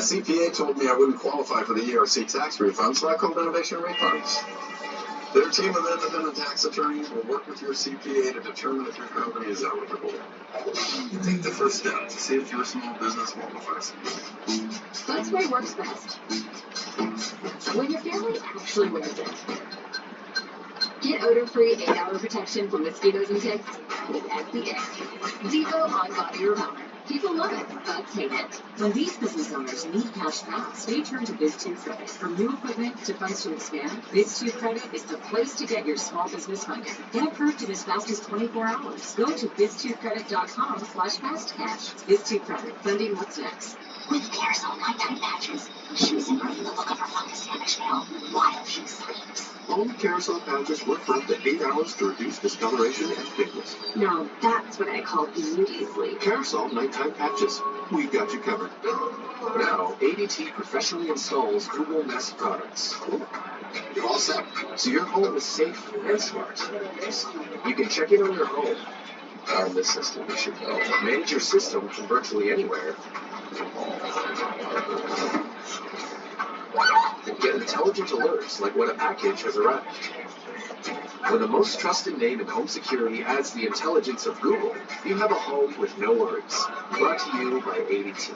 My CPA told me I wouldn't qualify for the ERC tax refund, so I called Innovation Refunds. Their team of independent tax attorneys will work with your CPA to determine if your company is eligible. You take the first step to see if your small business qualifies. That's why it works best. When your family actually wears it. Get odor-free 8-hour protection from mosquitoes and ticks with SPF. Devo on Body Remover. People love it, bugs hate it. When these business owners need cash fast, they turn to Biz2 Credit. From new equipment to funds to expand, Biz2 Credit is the place to get your small business funding. Get approved in as fast as 24 hours. Go to biz2credit.com/fastcash. Biz2 Credit. Funding what's next. With Carousel nighttime patches, she's improving the look of her fungus damaged nail while she sleeps. All Carousel patches work for up to 8 hours to reduce discoloration and thickness. Now, that's what I call beauty sleep. Carousel nighttime patches. We got you covered. Now, ADT professionally installs Google Nest products. You're all set. So your home is safe and smart. You can check in on your home. On this system, you should know. Manage your system from virtually anywhere. And get intelligent alerts like when a package has arrived. When the most trusted name in home security adds the intelligence of Google, you have a home with no worries. Brought to you by ADT.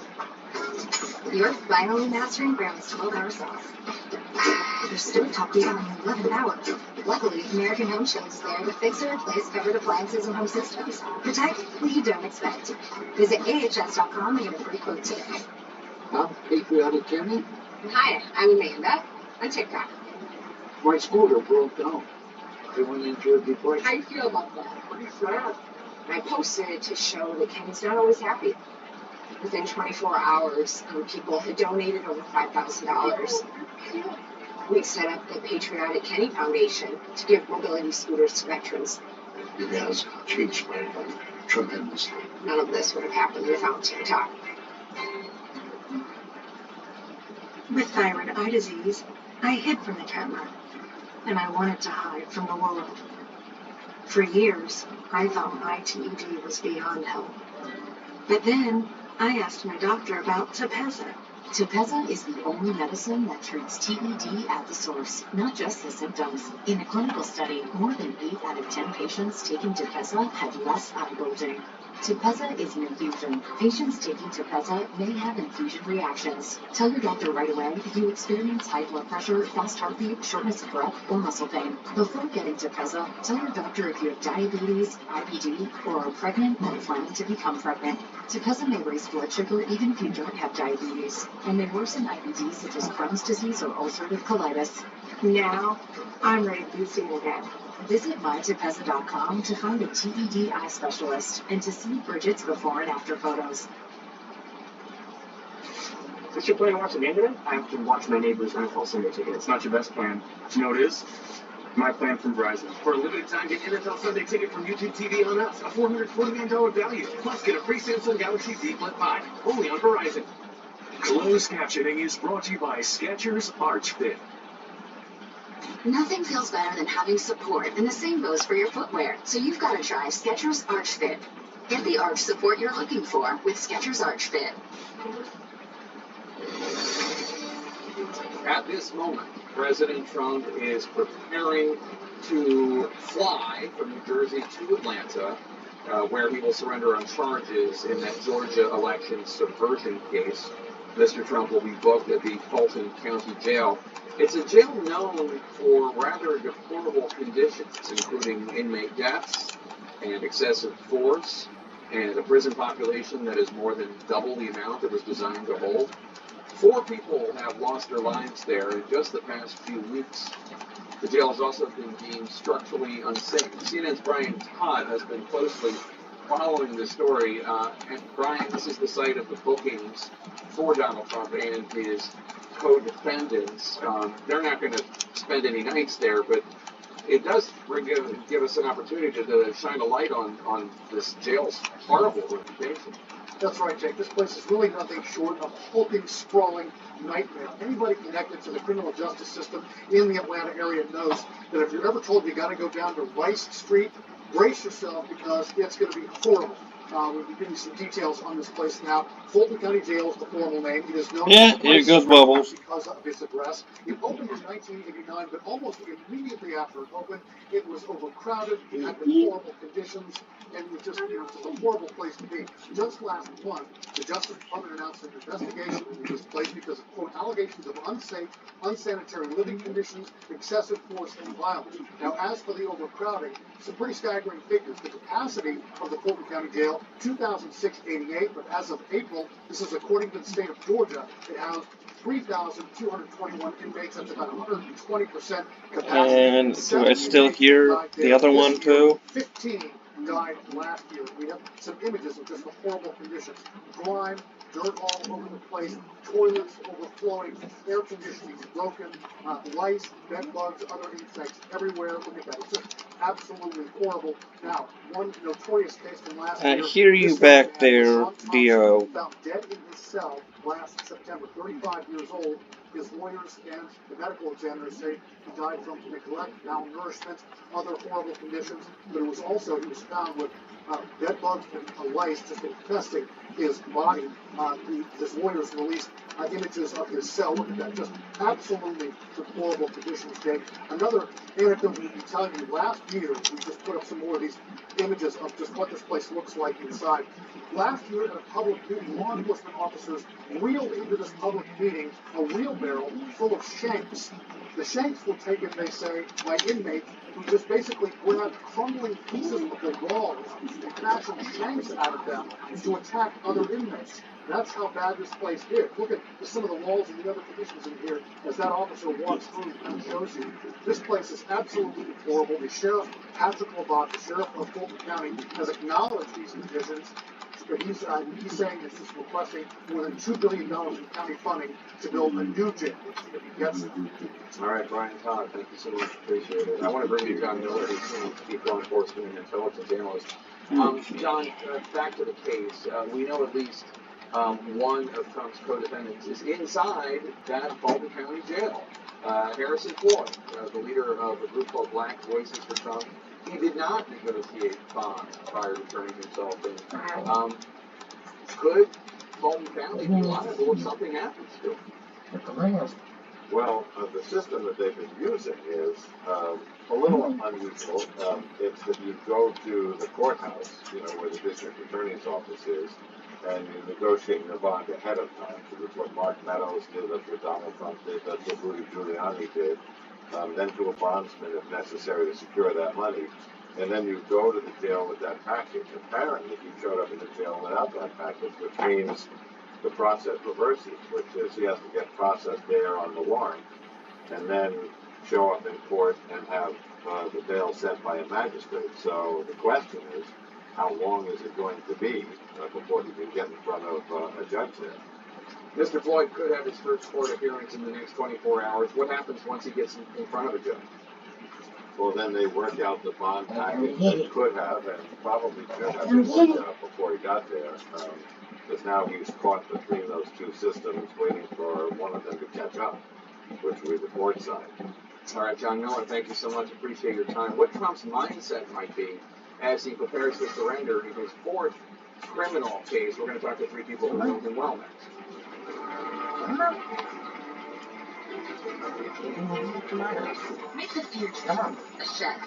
You're finally mastering Grandma's 12-hour sauce. Your stove top gave out in the 11th hour. Luckily, American Home Shield is there to fix or replace covered appliances and home systems. The type you don't expect. Visit AHS.com and get a free quote today. I'm Patriotic Kenny. Hi, I'm Amanda on TikTok. My scooter broke down. I went into a depression. How do you feel about that? Pretty sad. I posted it to show that Kenny's not always happy. Within 24 hours, people had donated over $5,000. We set up the Patriotic Kenny Foundation to give mobility scooters to veterans. It has changed my life tremendously. None of this would have happened without TikTok. With thyroid eye disease, I hid from the camera, and I wanted to hide from the world. For years, I thought my TED was beyond help. But then, I asked my doctor about Tepezza. Tepezza is the only medicine that treats TED at the source, not just the symptoms. In a clinical study, more than 8 out of 10 patients taking Tepezza had less eye bulging. Tepezza is an infusion. Patients taking Tepezza may have infusion reactions. Tell your doctor right away if you experience high blood pressure, fast heartbeat, shortness of breath, or muscle pain. Before getting Tepezza, tell your doctor if you have diabetes, IBD, or are pregnant or planning to become pregnant. Tepezza may raise blood sugar even if you don't have diabetes, and may worsen IBD such as Crohn's disease or ulcerative colitis. Now, I'm ready to be seen again. Visit mytepezza.com to find a TED eye specialist and to see Bridget's before and after photos. Is this your plan to watch the game today? I have to watch my neighbor's NFL Sunday ticket. It's not your best plan. Do you know what it is? My plan from Verizon. For a limited time, get NFL Sunday ticket from YouTube TV on us. A $449 value. Plus, get a free Samsung Galaxy Z Flip 5. Only on Verizon. Closed captioning is brought to you by Skechers Arch Fit. Nothing feels better than having support, and the same goes for your footwear. So you've got to try Skechers Arch Fit. Get the arch support you're looking for with Skechers Arch Fit. At this moment, President Trump is preparing to fly from New Jersey to Atlanta, where he will surrender on charges in that Georgia election subversion case. Mr. Trump will be booked at the Fulton County Jail. It's a jail known for rather deplorable conditions, including inmate deaths and excessive force, and a prison population that is more than double the amount it was designed to hold. 4 people have lost their lives there in just the past few weeks. The jail has also been deemed structurally unsafe. CNN's Brian Todd has been closely following the story. And Brian, this is the site of the bookings for Donald Trump and his co-defendants. They're not going to spend any nights there, but it does give us an opportunity to shine a light on this jail's horrible reputation. That's right, Jake. This place is really nothing short of a hulking, sprawling nightmare. Anybody connected to the criminal justice system in the Atlanta area knows that if you're ever told you got to go down to Rice Street, brace yourself because it's going to be horrible. We'll be giving some details on this place now. Fulton County Jail is the formal name. It is known Yeah, here goes Bubbles. because of its address. It opened in 1989, but almost immediately after it opened, it was overcrowded, it had deplorable conditions, and it was just, just a horrible place to be. Just last month, the Justice Department announced an investigation into this place because of, quote, allegations of unsafe, unsanitary living conditions, excessive force, and violence. Now, as for the overcrowding, some pretty staggering figures. The capacity of the Fulton County Jail, 2,688, but as of April, this is according to the state of Georgia, it housed 3,221 inmates. That's about 120% capacity. And do I still hear the other one too? 15 died last year. We have some images of just the horrible conditions. Grime, dirt all over the place, toilets overflowing, air conditioning broken, lice, bed bugs, other insects everywhere. Look at that. It's just absolutely horrible. Now, one notorious case from last year. I hear you back there, Dio. Found dead in his cell last September, 35 years old. His lawyers and the medical examiners say he died from neglect, malnourishment, other horrible conditions. But it was also, he was found with bed bugs and lice just infesting his body. His lawyers released images of his cell. Look at that, just absolutely deplorable conditions, Dave. Another anecdote we can tell you, last year, we just put up some more of these images of just what this place looks like inside. Last year at a public meeting, law enforcement officers wheeled into this public meeting a wheelbarrow full of shanks. The shanks were taken, they say, by inmates who just basically grabbed crumbling pieces of the walls and fashioned shanks out of them to attack other inmates. That's how bad this place is. Look at some of the walls and the other conditions in here as that officer walks through and shows you. This place is absolutely deplorable. The sheriff, Patrick Labatt, the sheriff of Fulton County, has acknowledged these conditions. But he's saying that he's requesting more than $2 billion in county funding to build a new jail if he gets it. All right, Brian Todd, thank you so much. Appreciate it. I want to bring you John Miller, who's Chief Law Enforcement and Intelligence Analyst. John, back to the case. We know at least one of Trump's co-defendants is inside that Fulton County jail. Harrison Floyd, the leader of a group called Black Voices for Trump. He did not negotiate bonds prior to turning himself in. Could Fulton County be liable if something happens to him? Well, the system that they've been using is a little unusual. It's that you go to the courthouse, where the district attorney's office is, and you negotiate your bond ahead of time. So that's what Mark Meadows did, that's what Donald Trump did, that's what Rudy Giuliani did. Then to a bondsman if necessary to secure that money. And then you go to the jail with that package. Apparently, he showed up in the jail without that package, which means the process reverses, which is he has to get processed there on the warrant and then show up in court and have the bail set by a magistrate. So the question is, how long is it going to be before he can get in front of a judge there? Mr. Floyd could have his first court appearance in the next 24 hours. What happens once he gets in front of a judge? Well, then they work out the bond package that could have and probably should have been worked out before he got there. Because now he's caught between those two systems waiting for one of them to catch up, which will be the court side. All right, John Miller, thank you so much. Appreciate your time. What Trump's mindset might be as he prepares to surrender in his fourth criminal case. We're going to talk to three people who know him well next. Meet the future. A chef,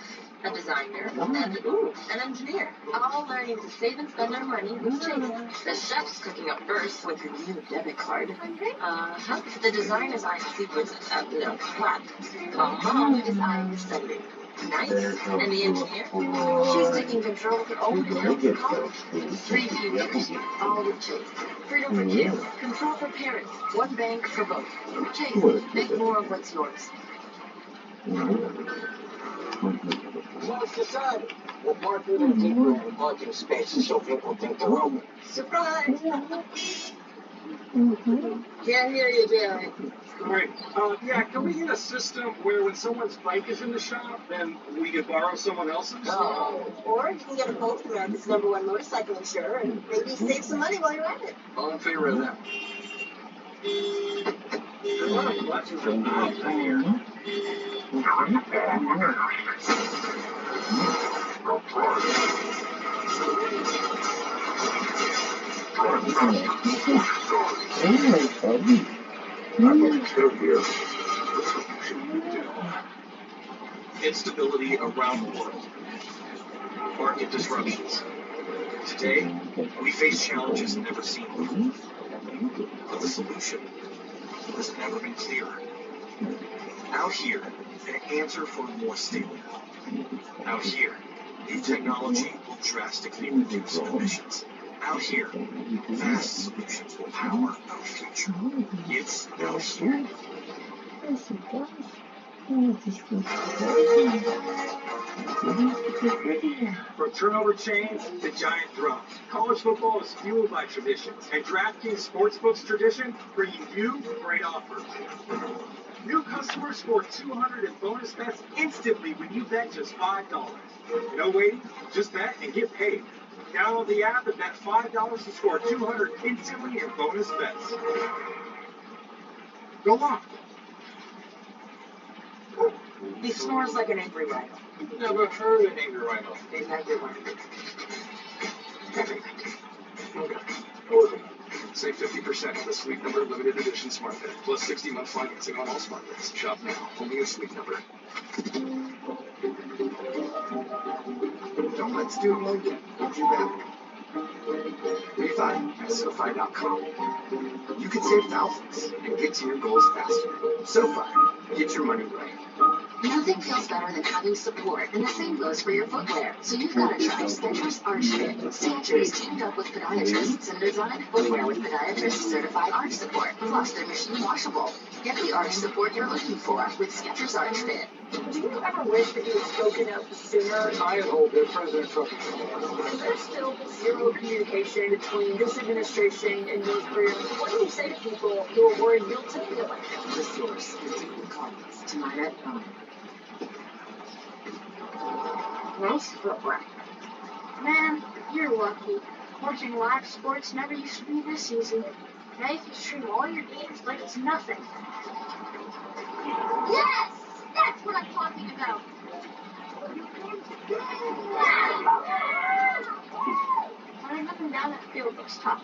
a designer, and an engineer. All learning to save and spend their money with Chase. The chef's cooking up first with her new debit card. The designer's eyeing secrets flat. Who designed spending? Nice. And the engineer? She's taking control of her own business in college. 3 futures, all with Chase. Freedom for kids, control for parents, one bank for both. Chase, make more of what's yours. So it's decided. We'll park through that deep room with parking spaces so people think they're open. Surprise! Can't hear you, Jerry. Alright, can we get a system where when someone's bike is in the shop, then we can borrow someone else's? No. Or you can get a quote from America's #1 motorcycle insurer and maybe save some money while you're at it. All in favor of that? There's a lot of blessings in here. Instability around the world. Market disruptions. Today, we face challenges never seen before. But the solution has never been clearer. Out here, an answer for more stable. Out here, new technology will drastically reduce emissions. Out here, fast solutions will power our future. It's out here. From turnover chains to giant drums, college football is fueled by traditions, and DraftKings Sportsbook's tradition bringing you great offers. New customers score $200 in bonus bets instantly when you bet just $5. No waiting, just bet and get paid. Download the app and bet $5 to score $200 instantly in bonus bets. Go on. He snores like an angry rhino. Never heard an angry rhino. They like it. Okay. Save 50% with a Sleep Number limited edition smart bed, plus 60-month financing on all smart beds. Shop now, only at Sleep Number. Don't let student loan debt hold you back. Refi at SoFi.com. You can save thousands and get to your goals faster. SoFi, get your money right. Nothing feels better than having support, and the same goes for your footwear. So you've got to try Skechers Arch Fit. Skechers teamed up with podiatrists and designed footwear with podiatrist-certified arch support. Plus, they're machine washable. Get the arch support you're looking for with Skechers Arch Fit. Do you ever wish that you had spoken up sooner? I hope that President Trump. There's still zero communication between this administration and North Korea. What do you say to people who are worried you'll take it like that? The source is taking comments to my red phone. Nice footwork. Man, you're lucky. Watching live sports never used to be this easy. Now you can stream all your games like it's nothing. Yes! That's what I'm talking about. Running up and down that field looks tough.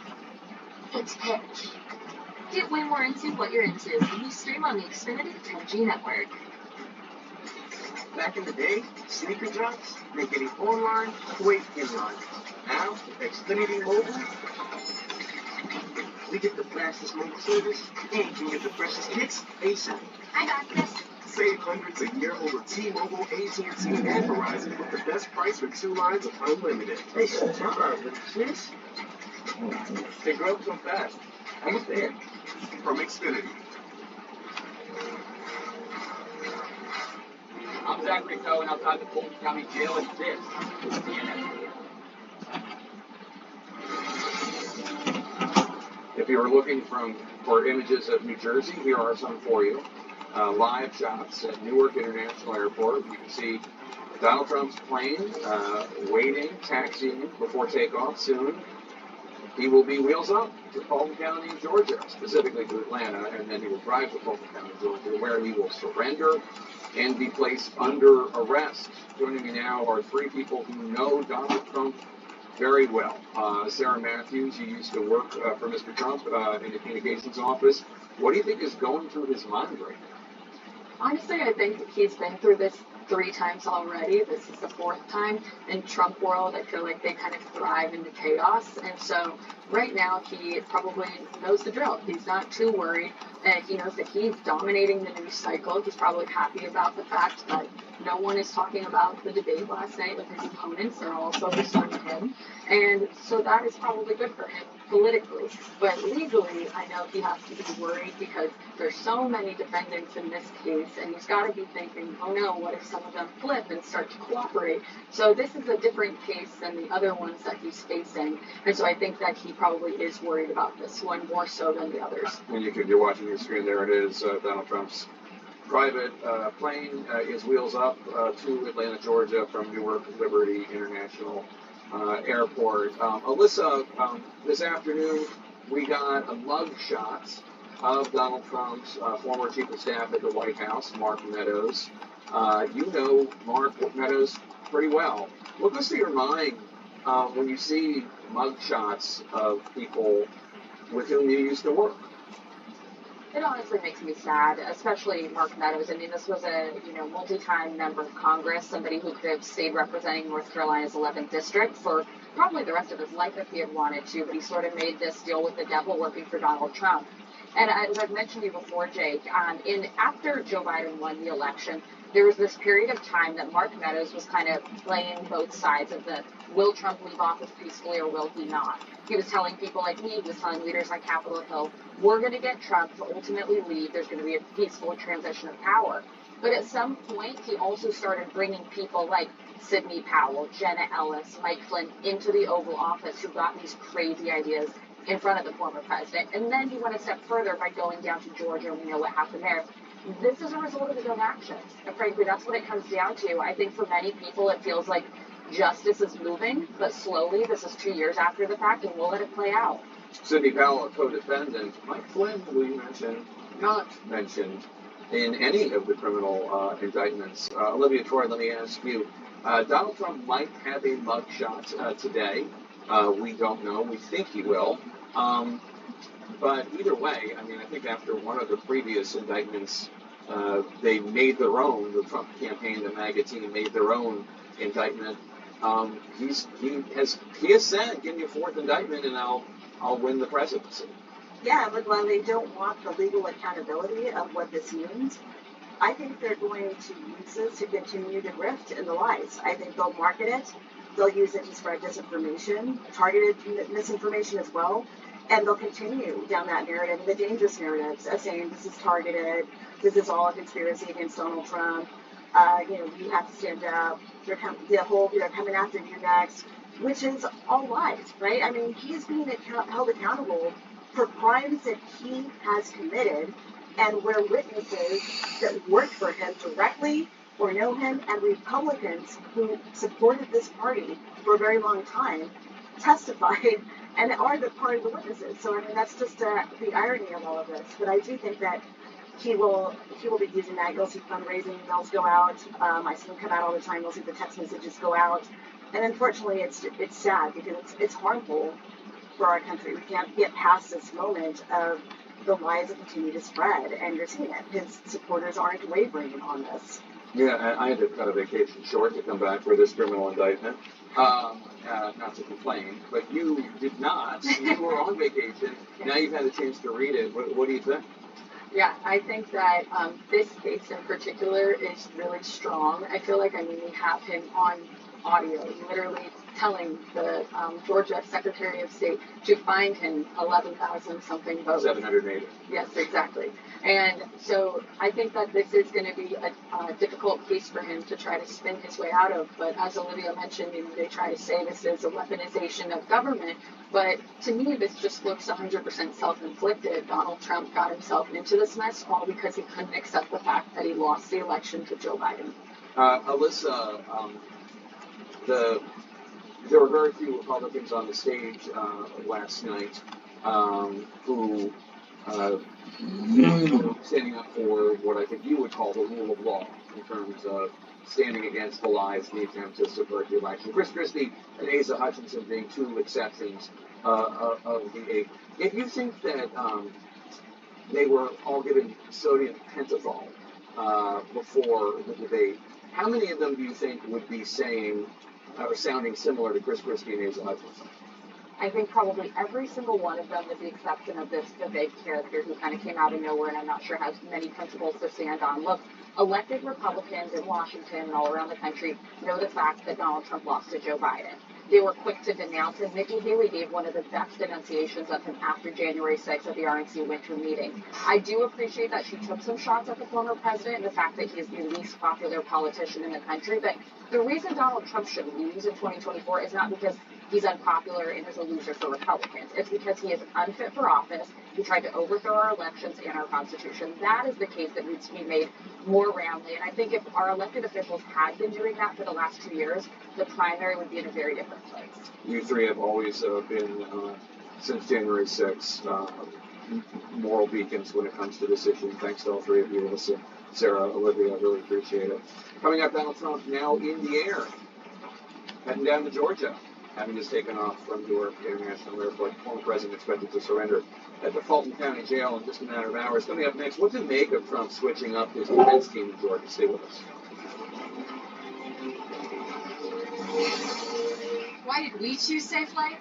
It's pitch. Get way more into what you're into when you stream on the Xfinity 10G network. Back in the day, sneaker drops, make getting online, wait in line. Now, Xfinity Mobile, we get the fastest mobile service and can get the freshest hits ASAP. I got this. Save hundreds a year over T-Mobile, AT&T, and Verizon with the best price for 2 lines of unlimited. They smart, but sis, they grow up so fast. I'm a fan. From Xfinity. I'm Zachary Cohen outside the Fulton County Jail, and this is CNN. If you are looking for images of New Jersey, here are some for you. Live shots at Newark International Airport. You can see Donald Trump's plane waiting, taxiing before takeoff soon. He will be wheels up to Fulton County, Georgia, specifically to Atlanta, and then he will drive to Fulton County, Georgia, where he will surrender and be placed under arrest. Joining me now are 3 people who know Donald Trump very well. Sarah Matthews, you used to work for Mr. Trump in the communications office. What do you think is going through his mind right now? Honestly, I think he's been through this 3 times already. This is the 4th time. In Trump world, I feel like they kind of thrive in the chaos. And so right now, he probably knows the drill. He's not too worried. He knows that he's dominating the news cycle. He's probably happy about the fact that no one is talking about the debate last night with his opponents. They're all focused on him. And so that is probably good for him politically. But legally, I know he has to be worried because there's so many defendants in this case, and he's got to be thinking, oh no, what if some of them flip and start to cooperate? So this is a different case than the other ones that he's facing. And so I think that he probably is worried about this one more so than the others. And you're watching your screen, there it is, Donald Trump's private plane is wheels up to Atlanta, Georgia from Newark Liberty International Airport. Alyssa, this afternoon we got a mug shot of Donald Trump's former chief of staff at the White House, Mark Meadows. You know Mark Meadows pretty well. What goes through your mind when you see mug shots of people with whom you used to work? It honestly makes me sad, especially Mark Meadows. I mean, this was a multi-time member of Congress, somebody who could have stayed representing North Carolina's 11th district for probably the rest of his life if he had wanted to, but he sort of made this deal with the devil working for Donald Trump. And as I've mentioned to you before, Jake, after Joe Biden won the election, there was this period of time that Mark Meadows was kind of playing both sides of the will Trump leave office peacefully or will he not? He was telling people like me, he was telling leaders like Capitol Hill, we're going to get Trump to ultimately leave. There's going to be a peaceful transition of power. But at some point, he also started bringing people like Sidney Powell, Jenna Ellis, Mike Flynn into the Oval Office who got these crazy ideas in front of the former president. And then he went a step further by going down to Georgia, and we know what happened there. This is a result of his own actions. And frankly, that's what it comes down to. I think for many people, it feels like justice is moving, but slowly. This is 2 years after the fact, and we'll let it play out. Sidney Powell, a co-defendant. Mike Flynn, who you mentioned, not mentioned in any of the criminal indictments. Olivia Troy, let me ask you. Donald Trump might have a mugshot today. We don't know. We think he will. But either way, I mean, I think after one of the previous indictments, they made their own. The Trump campaign, the MAGA team, made their own indictment. He has said, give me a fourth indictment and I'll win the presidency. Yeah, but while they don't want the legal accountability of what this means, I think they're going to use this to continue to grift and the lies. I think they'll market it. They'll use it to spread disinformation, targeted misinformation as well. And they'll continue down that narrative, the dangerous narratives of saying this is targeted, this is all a conspiracy against Donald Trump. You have to stand up. They're coming after you next, which is all lies, right? I mean, he's being held accountable for crimes that he has committed, and where witnesses that worked for him directly or know him and Republicans who supported this party for a very long time testified and are the part of the witnesses. So, I mean, that's just the irony of all of this. But I do think that he will be using that. You'll see fundraising emails go out. I see them come out all the time. You'll see the text messages go out. And unfortunately, it's sad because it's harmful for our country. We can't get past this moment of the lies that continue to spread. And you're seeing it. His supporters aren't wavering on this. Yeah, I had to cut a vacation short to come back for this criminal indictment. Not to complain, but you did not. You were on vacation. Now you've had a chance to read it. What do you think? Yeah, I think that this case in particular is really strong. I feel like, we have him on audio, literally telling the Georgia Secretary of State to find him 11,000 something votes. 780. Yes, exactly. And so I think that this is going to be a difficult case for him to try to spin his way out of. But as Olivia mentioned, they try to say this is a weaponization of government. But to me, this just looks 100% self-inflicted. Donald Trump got himself into this mess all because he couldn't accept the fact that he lost the election to Joe Biden. Alyssa, there were very few Republicans on the stage last night who were standing up for what I think you would call the rule of law in terms of standing against the lies and the attempt to subvert the election. Chris Christie and Asa Hutchinson being two exceptions of the eight. If you think that they were all given sodium pentothal before the debate, how many of them do you think would be saying or sounding similar to Chris Christie and Asa Hutchinson? I think probably every single one of them, with the exception of this vague character who kind of came out of nowhere and I'm not sure has many principles to stand on. Look, elected Republicans in Washington and all around the country know the fact that Donald Trump lost to Joe Biden. They were quick to denounce him. Nikki Haley gave one of the best denunciations of him after January 6th at the RNC winter meeting. I do appreciate that she took some shots at the former president and the fact that he is the least popular politician in the country. But the reason Donald Trump should lose in 2024 is not because he's unpopular and is a loser for Republicans. It's because he is unfit for office. He tried to overthrow our elections and our Constitution. That is the case that needs to be made more roundly. And I think if our elected officials had been doing that for the last 2 years, the primary would be in a very different place. You three have always been, since January 6th, moral beacons when it comes to this issue. Thanks to all three of you, Alyssa, Sarah, Olivia. I really appreciate it. Coming up, Donald Trump now in the air, heading down to Georgia. having just taken off from Newark International Airport. Former president expected to surrender at the Fulton County Jail in just a matter of hours. Coming up next, what to make of Trump switching up his defense team in Georgia? Stay with us. Why did we choose Safe Flight?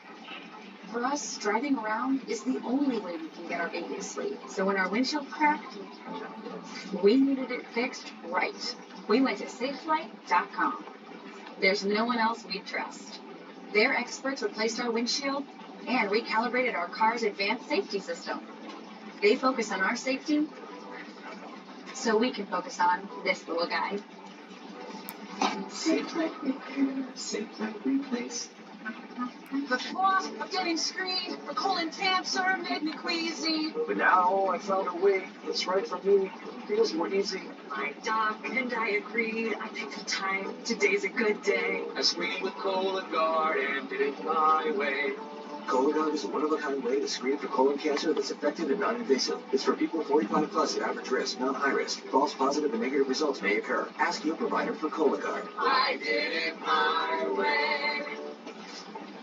For us, driving around is the only way we can get our baby to sleep. So when our windshield cracked, we needed it fixed right. We went to safeflight.com. There's no one else we'd trust. Their experts replaced our windshield and recalibrated our car's advanced safety system. They focus on our safety, so we can focus on this little guy. Safe Flight Repair, Safe Flight Replace. The thought of getting screened for colon cancer made me queasy. But now I found a way that's right for me. Feels more easy. My doc and I agreed. I picked the time. Today's a good day. I screened with Cologuard and did it my way. Cologuard is a one-of-a-kind way to screen for colon cancer that's effective and non-invasive. It's for people 45 plus at average risk, not high risk. False positive and negative results may occur. Ask your provider for Cologuard. I did it my way.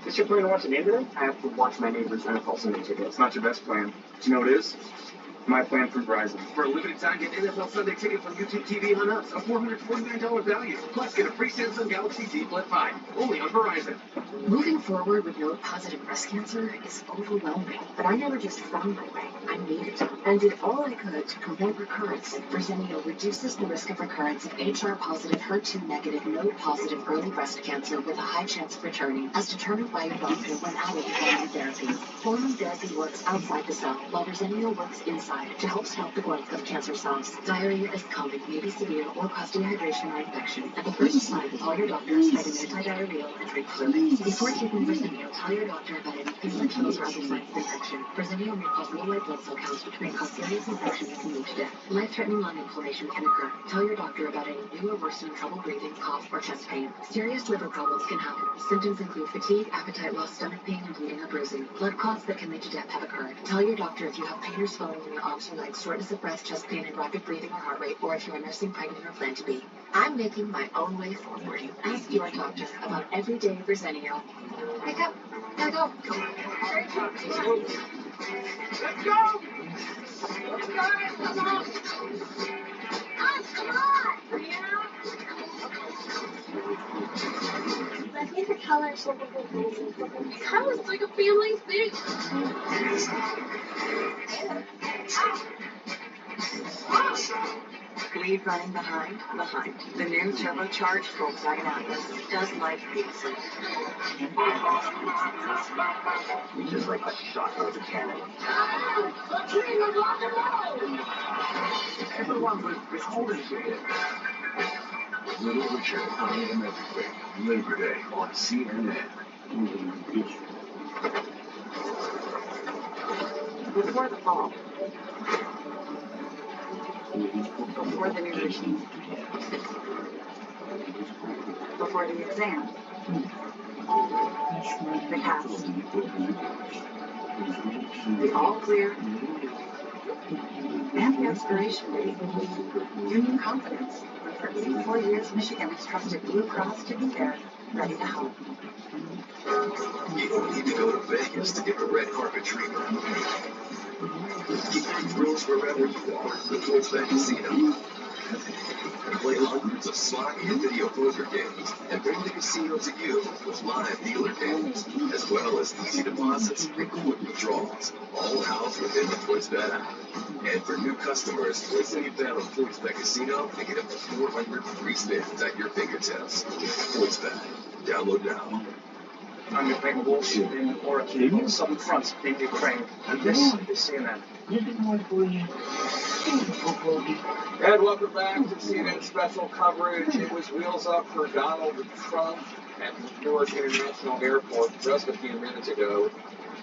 Is your plan to watch the game today? I have to watch my neighbor's NFL Sunday ticket. It's not your best plan. But you know what it is? My plan from Verizon. For a limited time, get NFL Sunday ticket from YouTube TV on us. A $449 value. Plus, get a free Samsung Galaxy Z Flip 5. Only on Verizon. Moving forward with node-positive breast cancer is overwhelming, but I never just found my way. I needed to, and did all I could to prevent recurrence. Verzenio reduces the risk of recurrence of HR-positive, HER2-negative, node-positive early breast cancer with a high chance of returning, as determined by your doctor when added to hormone therapy. Hormone therapy works outside the cell, while Verzenio works inside to help stop the growth of cancer cells. Diarrhea is common, may be severe, or cause dehydration or infection. At the first sign, call your doctor, cite an antidiarrheal, and drink fluids. Before taking Verzenio, tell your doctor about any fever, chills, or other signs of infection. Verzenio may cause low white blood cell counts, which may cause serious infection that can lead to death. Life-threatening lung inflammation can occur. Tell your doctor about any new or worsening trouble breathing, cough, or chest pain. Serious liver problems can happen. Symptoms include fatigue, appetite loss, stomach pain, and bleeding or bruising. Blood clots that can lead to death have occurred. Tell your doctor if you have pain or swelling in your arms or legs, shortness of breath, chest pain, and rapid breathing or heart rate, or if you are nursing, pregnant, or plan to be. I'm making my own way forward. Ask your doctor about everyday Verzenio. Wake up. Gotta go. Let's go! Let's go! Guys, come on! Come on! Yeah? I think the colors look it kind of looks like a family thing. Lead running behind. The new turbocharged Volkswagen Atlas does life beautifully. Just like a shot out of a cannon. A dream of rock and roll! Everyone was beholden to it. Little Richard, I am everything. Labor Day on CNN. Before the fall. Before the new regime. Before the exam. The cast. The all clear. And the expiration date. Union confidence. For 84 years, Michigan has trusted Blue Cross to be there, ready to help. You don't need to go to Vegas to get the red carpet treatment. Get your thrills wherever you are with PointsBet Casino. Play hundreds of slot and video poker games and bring the casino to you with live dealer games, as well as easy deposits and quick withdrawals, all housed within the PointsBet app. And for new customers, place any bet on PointsBet Casino and get up to 400 free spins at your fingertips. PointsBet. Download now. I'm Ukraine Walsh in Orikhi on the southern front in Ukraine, and this is CNN. And welcome back to CNN special coverage. It was wheels up for Donald Trump at Newark International Airport just a few minutes ago.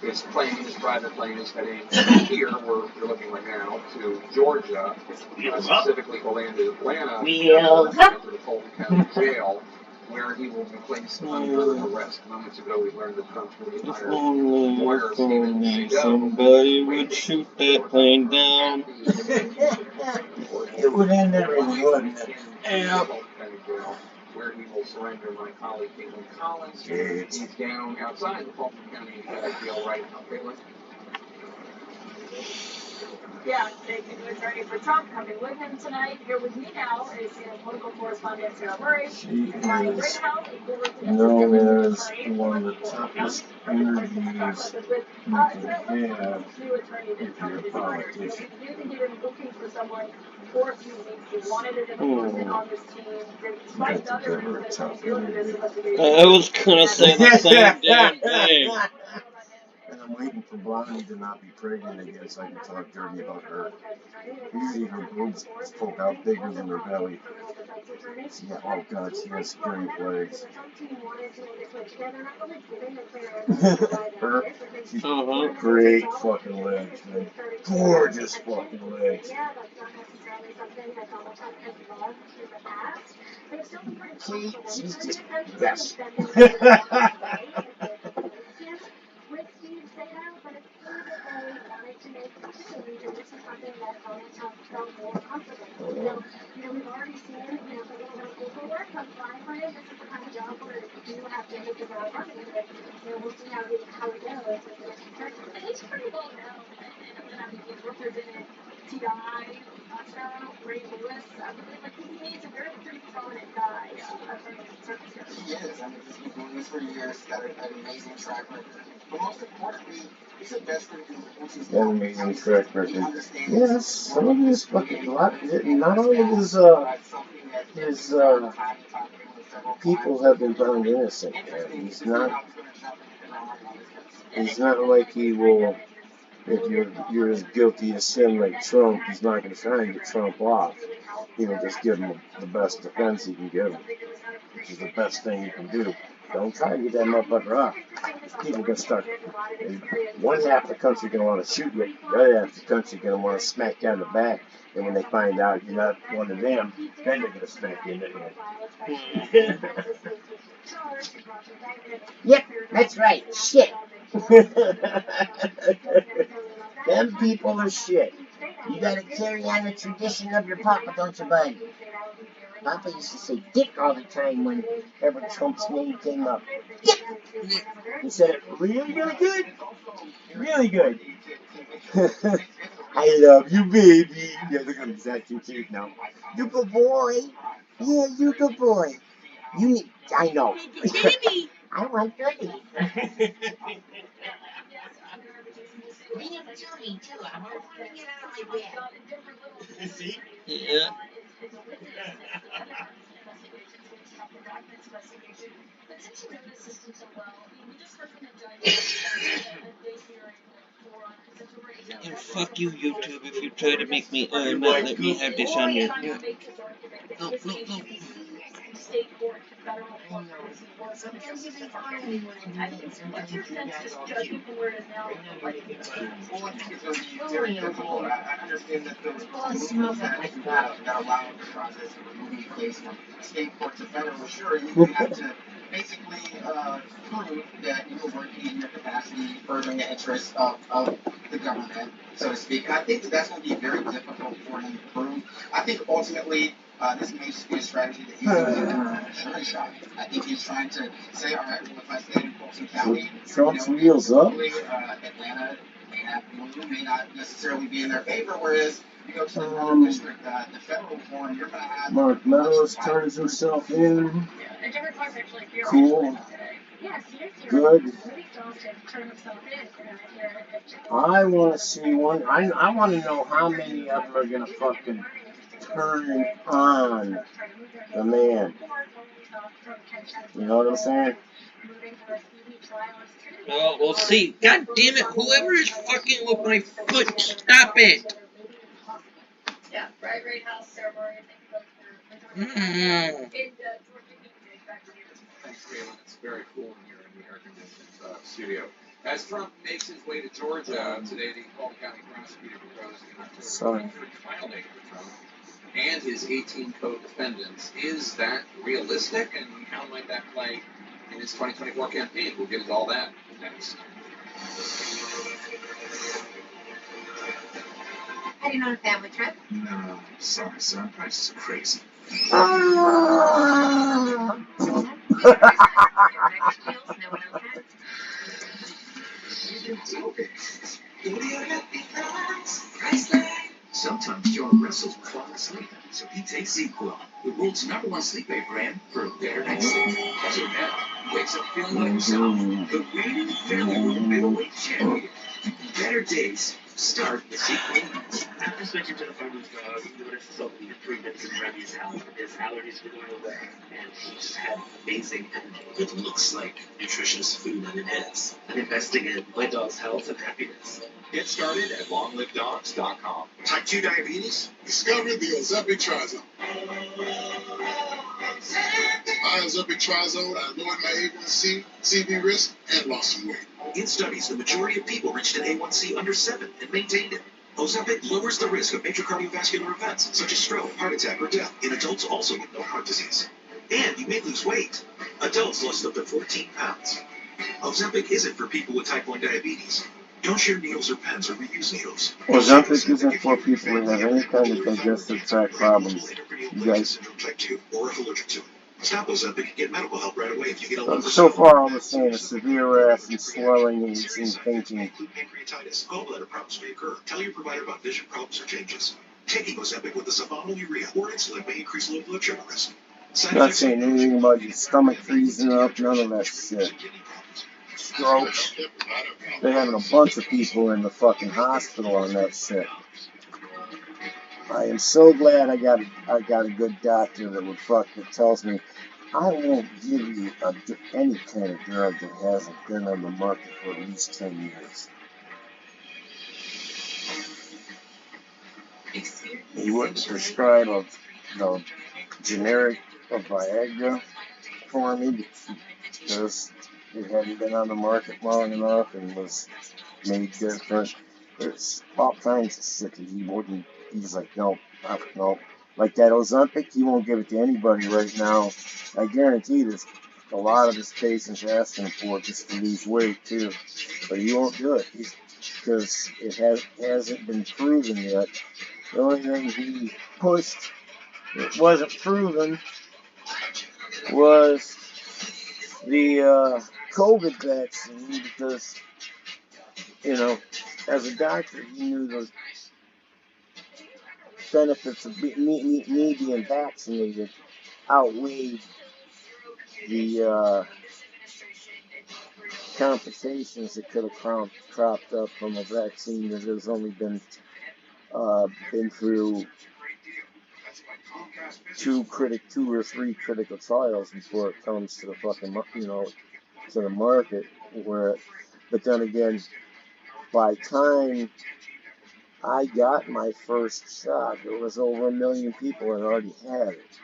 His private plane is heading here, where we're looking right now, to Georgia, specifically Atlanta, to the Fulton County Jail, where he will be placed under arrest. Moments ago, we learned that Trump's going to be hired. Lawyer Stephen Seagal. Somebody would shoot that plane down. It would end everything, wouldn't it? Yeah. Where he will surrender my colleague Caitlin Collins. Shit. He's down outside the Fulton County jail right now. Caitlin. Yeah, taking an attorney for Trump coming with him tonight. Here with me now is political correspondent Sarah Murray. She is known as one of the toughest interviews you can have if you're a politician. Do you think you've been looking for someone for a few weeks? You wanted a different person on this team. Despite the other reasons that you feel this investigation. I was gonna say the same damn thing. And I'm waiting for Blondie to not be pregnant again so I can talk dirty about her. Usually her boobs poke out bigger than her belly. Yeah, oh God, she has straight legs. Her, she's great fucking legs, man. Gorgeous fucking legs. See, she's just best. We've already seen, a little bit of paperwork on flying for him. This is the kind of job where you have to hit the ground running, but we'll see how it goes. And he's pretty well known. And I mean, he's represented T.I., Usher, Ray Lewis. I mean, he's a very pretty prominent guy from the circus here. He is. I mean, he's been doing this for years. He's got an amazing track record. But most importantly, he's a veteran who holds his An amazing track record. Yes, some of his fucking not only his people have been found innocent. He's not like he will. If you're as guilty as sin like Trump, he's not going to try and get Trump off. He will just give him the best defense he can give him, which is the best thing you can do. Don't try to get that motherfucker off. People going to start. One half of the country going to want to shoot you. The other half of the country going to want to smack you on the back. And when they find out you're not one of them, then they're going to smack you in the head. Yep, that's right. Shit. Them people are shit. You gotta carry on the tradition of your papa, don't you, bud? Papa used to say dick all the time whenever Trump's name came up. Dick! He said it really, really good. Really good. I love you, baby. Yeah, look at him. He's acting cute now. You good boy. Yeah, you good boy. You need... I know. Baby. I want goodies. Bring him to me, too. I want to get out of my bed. See? Yeah. And fuck you, YouTube, if you try to make me not let me have this on your... No. State court, federal court, sometimes you can find me when what's your sense, just judging from where it is now? Well, I think it's going to be very difficult. I understand that there's rules that allow the process of removing a case from state court to federal. Sure, you have to basically prove that you were working in your capacity, furthering the interests of the government, so to speak. And I think that's going to be very difficult for him to prove. I think ultimately, this may just be a strategy that he's using to jury shot. I think he's trying to say, all right, well, if I stay in Fulton County, Trump's wheels up. Atlanta may not necessarily be in their favor, whereas you go to the rural district, the federal form, you're going to have... Mark Meadows turns himself in. Cool. Good. I want to see one. I want to know how many of them are going to fucking turn on the man. You know what I'm saying? Well, we'll see. God damn it, whoever is fucking with my foot, stop it! Yeah, right house ceremony. Thanks, Caitlin. It's very cool in here in the air-conditioned studio. As Trump makes his way to Georgia today, the Fulton County prosecutor proposed an October trial date for Trump and his 18 co-defendants. Is that realistic, and how might that play in his 2024 campaign? We'll get into all that next. Heading on a family trip? No, sorry, sir. Prices are crazy. Sometimes John wrestles with falling asleep, so he takes ZQL, the world's #1 sleep aid brand, for a better night's sleep. So now, he wakes up feeling like himself, the reigning fairly middleweight champion. Better days start with ZQL. After switching to the Family's dog, we noticed some improvements in Remy's health. His allergies were going away, and he just had amazing energy. It looks like nutritious food and it is. I'm investing in my dog's health and happiness. Get started at longlivedogs.com. Type 2 diabetes? Discover the Ozempic Trizone. My Ozempic Trizone, I lowered my A1C, CV risk, and lost some weight. In studies, the majority of people reached an A1C under 7 and maintained it. Ozempic lowers the risk of major cardiovascular events such as stroke, heart attack, or death in adults also with no heart disease. And you may lose weight. Adults lost up to 14 pounds. Ozempic isn't for people with type 1 diabetes. Don't share needles or pens or reuse needles. Ozempic isn't for people who have any kind of digestive tract problems. You guys. Type 2 or if allergic to it. Stop Ozempic and get medical help right away if you get a So far, all the same is severe rash and swelling and fainting. pancreatitis. Gallbladder problems may occur. Tell your provider about vision problems or changes. Taking Ozempic with the suboptimal urea or insulin may increase low blood sugar risk. Not saying anything about your stomach freezing up, none of that shit. Strokes. They're having a bunch of people in the fucking hospital on that shit. I am so glad I got a good doctor that tells me I won't give you any kind of drug that hasn't been on the market for at least 10 years. He wouldn't prescribe the generic of Viagra for me because it hadn't been on the market long enough and was made different. There's all kinds of shit that he wouldn't. He's like, no. Like that Ozempic, he won't give it to anybody right now. I guarantee there's a lot of his patients asking for it just to lose weight too. But he won't do it because it hasn't been proven yet. The only thing he pushed that wasn't proven was the COVID vaccine because, as a doctor, he knew the benefits of me being vaccinated outweighed the complications that could have cropped up from a vaccine that has only been through two or three critical trials before it comes to the fucking to the market. But then again, by time I got my first shot, there was over 1 million people that already had it.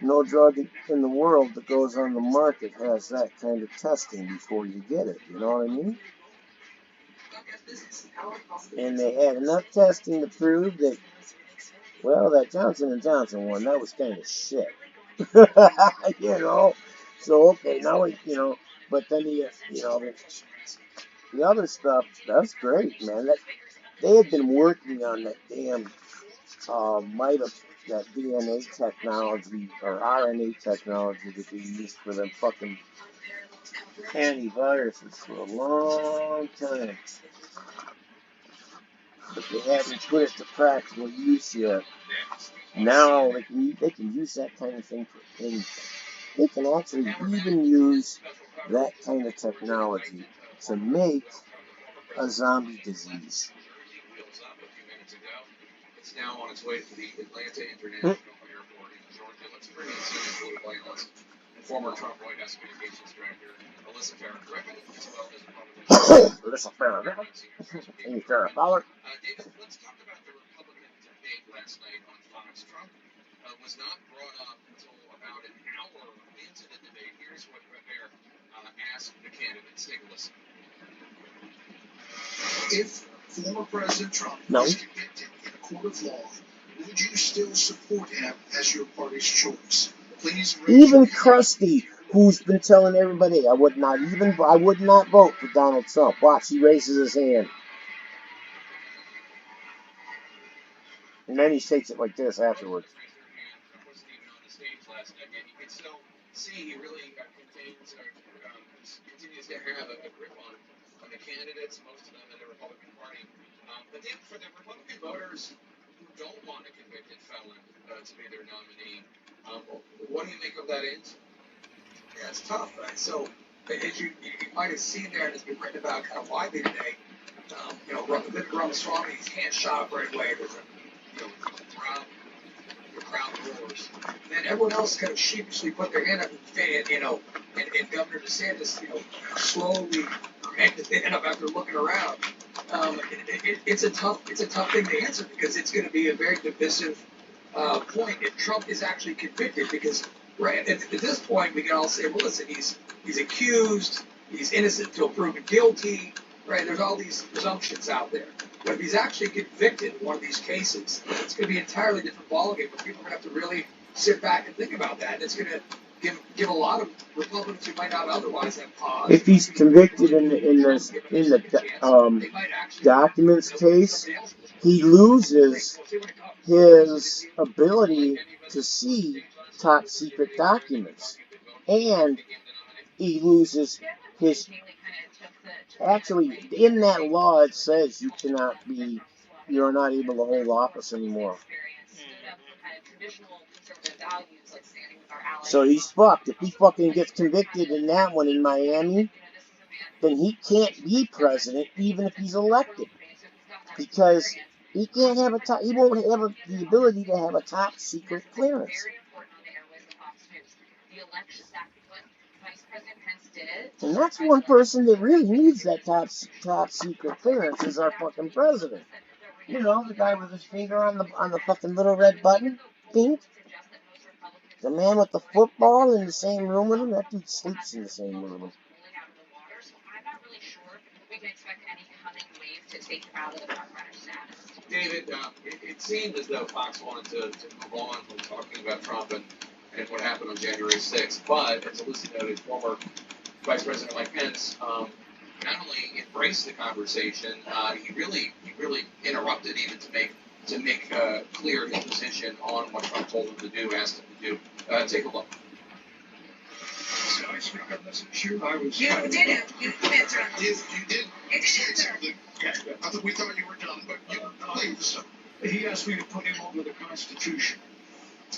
No drug in the world that goes on the market has that kind of testing before you get it. You know what I mean? And they had enough testing to prove that, well, that Johnson & Johnson one, that was kind of shit. So, okay, now but then the other stuff, that's great, man. They had been working on that damn that DNA technology or RNA technology that they used for them fucking antiviruses for a long time. But they haven't put it to practical use yet. Now they can use that kind of thing for anything. They can actually even use that kind of technology to make a zombie disease. It's now on its way to the Atlanta International Airport in Georgia. Let's bring in senior political analyst and former Trump White House Communications Director, Alyssa Farah, directly as well as Republican. Alyssa Farah. Hey, Farah Fowler. David, let's talk about the Republican debate last night on Fox. Trump was not brought up until about an hour into the debate. Here's what Farah asked the candidates. Take a listen. If former President Trump was convicted in a court of law, would you still support him as your party's choice? Please. Even Krusty, who's been telling everybody, I would not vote for Donald Trump. Watch, he raises his hand. And then he takes it like this afterwards. Wasn't even on the stage last night, and you can still see he really continues to have a grip on the candidates, most of them in the Republican Party. But then for the Republican voters who don't want a convicted felon to be their nominee, what do you make of that answer? Yeah, it's tough, right? So, as you might have seen there, and it's been written about kind of widely today, Vivek Ramaswamy, his hand shot up right away. There's the crowd roars. And then everyone else kind of sheepishly put their hand up and Governor DeSantis, slowly cranked his hand up after looking around. It's a tough thing to answer because it's going to be a very divisive point if Trump is actually convicted. Because right at this point, we can all say, well, listen, he's accused, he's innocent until proven guilty. Right, there's all these presumptions out there. But if he's actually convicted in one of these cases, it's going to be an entirely different ballgame. But people are going to have to really sit back and think about that. And it's going to give a lot of Republicans who might not otherwise have pause. If he's convicted in the documents case, he loses his ability to see top secret documents, and he loses his. Actually, in that law, it says you're not able to hold office anymore. So he's fucked. If he fucking gets convicted in that one in Miami, then he can't be president even if he's elected, because he can't have he won't have the ability to have a top secret clearance. And that's one person that really needs that top secret clearance is our fucking president. The guy with his finger on the fucking little red button, pink. The man with the football in the same room with him. That dude sleeps in the same room with him. David, it seemed as though Fox wanted to move on from talking about Trump and what happened on January 6th, but as Alyssa noted, former Vice President Mike Pence not only embraced the conversation, he really interrupted even to make clear his position on what Trump told him to do, asked him to do. Take a look. So I wasn't sure. I was. You didn't. You answered. You did. You did answer. We thought you were done, but please. He asked me to put him over the Constitution.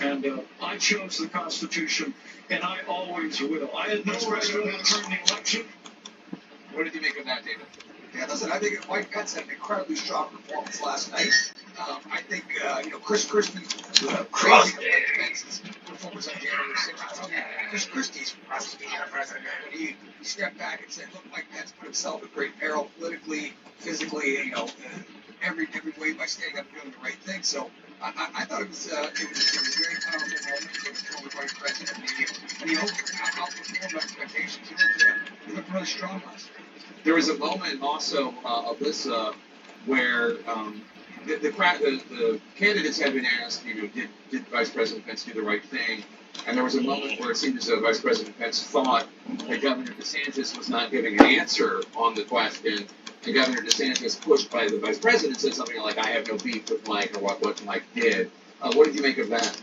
And I chose the Constitution, and I always will. I had no record in the election. What did you make of that, David? Yeah, listen, I think Mike Pence had an incredibly strong performance last night. I think, Chris Christie's crazy Pence's performance on January 6th. Chris Christie's president. He stepped back and said, look, Mike Pence put himself in great peril politically, physically, every way by standing up and doing the right thing. So I thought it was a very powerful moment for the former vice president, and he outperformed expectations. He looked really strong last night. There was a moment also, Alyssa, where the candidates had been asked, did Vice President Pence do the right thing? And there was a moment where it seemed as though Vice President Pence thought that Governor DeSantis was not giving an answer on the question. And Governor DeSantis, pushed by the Vice President, said something like, I have no beef with Mike, or what Mike did. What did you make of that?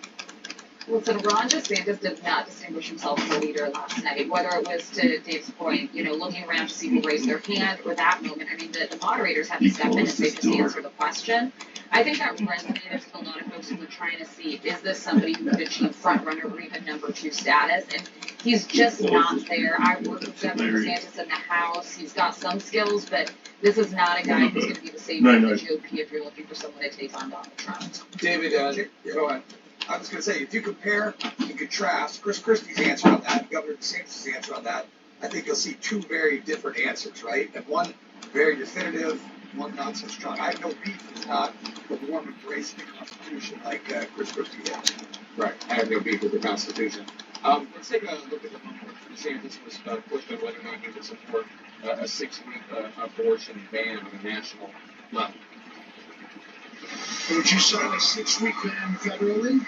Listen, Ron DeSantis did not distinguish himself as a leader last night, whether it was to Dave's point, looking around to see who raised their hand, or that moment. I mean, the moderators had to step in and say, just answer the question. I think that resonated with a lot of folks who were trying to see, is this somebody who could achieve front runner or even number 2 status? And he's just not there. I worked with Governor DeSantis in the House. He's got some skills, but this is not a guy who's going to be the savior of the GOP if you're looking for someone to take on Donald Trump. David, go ahead. I was going to say, if you compare and contrast Chris Christie's answer on that and Governor DeSantis' answer on that, I think you'll see 2 very different answers, right? And one very definitive, one not so strong. I have no beef with not the warm embrace of the Constitution like Chris Christie has. Right. I have no beef with the Constitution. Let's take a look at the moment where DeSantis was pushed on whether or not he would support a 6-week abortion ban on a national level. Would you sign a 6-week ban federally?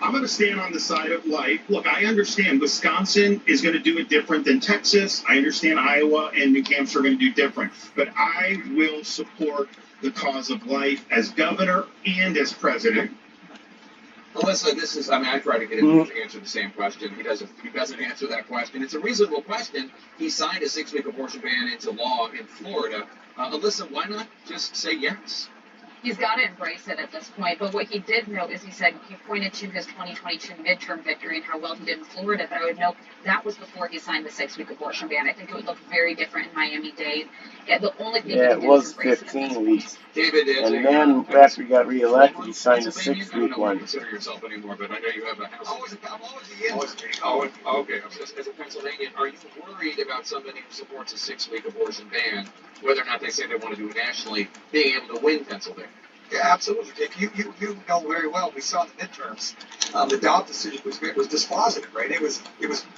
I'm going to stand on the side of life. Look, I understand Wisconsin is going to do it different than Texas. I understand Iowa and New Hampshire are going to do different. But I will support the cause of life as governor and as president. Alyssa, this is, I mean, I try to get him to answer the same question. He doesn't answer that question. It's a reasonable question. He signed a 6-week abortion ban into law in Florida. Alyssa, why not just say yes? He's got to embrace it at this point. But what he did note is he pointed to his 2022 midterm victory and how well he did in Florida. But I would note that was before he signed the 6-week abortion ban. I think it would look very different in Miami-Dade. Yeah, the only thing Yeah, it was 15 weeks. David, and then after he got reelected, he signed a 6-week one. Consider yourself anymore, but I know you have a house. I'm always Okay. As a Pennsylvanian, are you worried about somebody who supports a 6-week abortion ban, whether or not they say they want to do it nationally, being able to win Pennsylvania? Yeah, absolutely, Dick. You know very well. We saw in the midterms. The Dobbs decision was dispositive, right? It was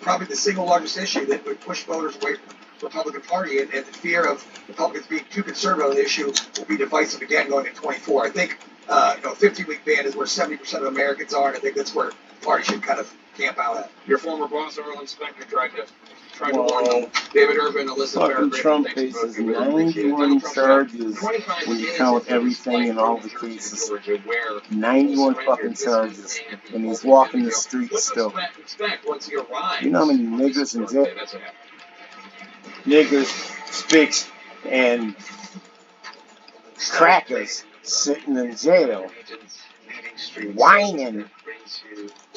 probably the single largest issue that would push voters away from the Republican Party, and the fear of Republicans being too conservative on the issue will be divisive again going into 24. I think 50-week ban is where 70% of Americans are, and I think that's where the party should kind of camp out at. Your former boss, Arlen Specter, tried to warn them. David Urban, Alyssa fucking Trump faces 91 charges when you count everything in all the cases. 91 fucking charges. And he's walking the streets still. You know how many niggers in jail? Niggers, spics, and crackers sitting in jail whining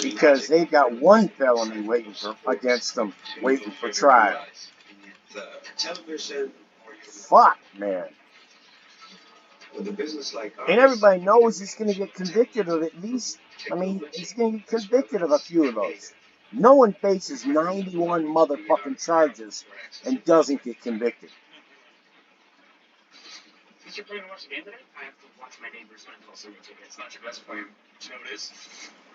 because they've got one felony waiting against them, waiting for trial. Fuck, man. And everybody knows he's going to get convicted of at least, he's going to get convicted of a few of those. No one faces 91 motherfucking charges and doesn't get convicted. Is your plan to watch the game today? I have to watch my neighbor's NFL Sunday ticket. It's not your best plan. Do you know what it is?